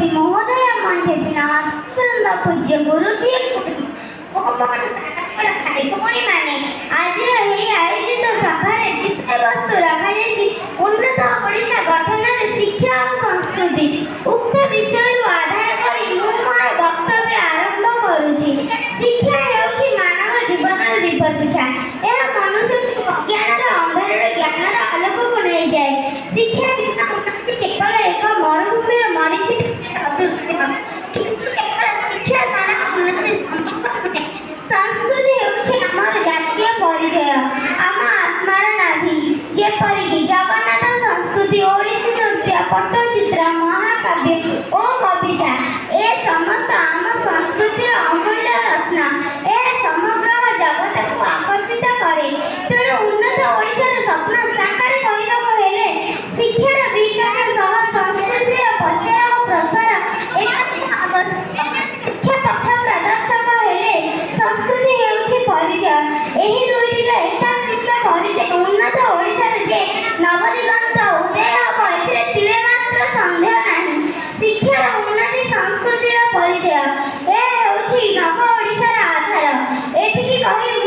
कोटि महोदय मंचे पूज्य गुरुजी माने आज आयोजित सभार विषय वस्तु रखा उन्नत ओडिशा गठन शिक्षा और संस्कृति उक्त विषय आधार कर वक्तव्य आरंभ करुछि। शिक्षा हेउछि मानव जीवन दीप शिक्षा यह मनुष्य ज्ञान अंधार ज्ञान आलोक को नहीं जाए। शिक्षा बिना उन्नति केवल एक मरुभूमि मरीचि शिक्षा द्वारा उन्नति संस्कृति हेउछि आमर जातीय परिचय आम आत्मार नाभि जेपरिक जगन्नाथ संस्कृति ओडिसी नृत्य पट्टचित्र महाकाव्य और कविता ए समस्त आम संस्कृति अमूल्य रत्न ए समग्र जगत को आकर्षित करे। तेणु उन्नत ओडिशार स्वप्न साकार करबाक हेले शिक्षार विकास सह संस्कृतिर प्रचार और प्रसार शिक्षा तथा प्रदर्शक हेले संस्कृति हेउछि परिचय एही दुईटिका एकात्मित करिले उन्नत ओडिशार जे नवदिगंत उदय हब एथिरे तिले मात्र संदेह नाही। शिक्षार उन्नति संस्कृतिर परिचय ए हेउछि नव ओडिशार आधार एथिकी कहि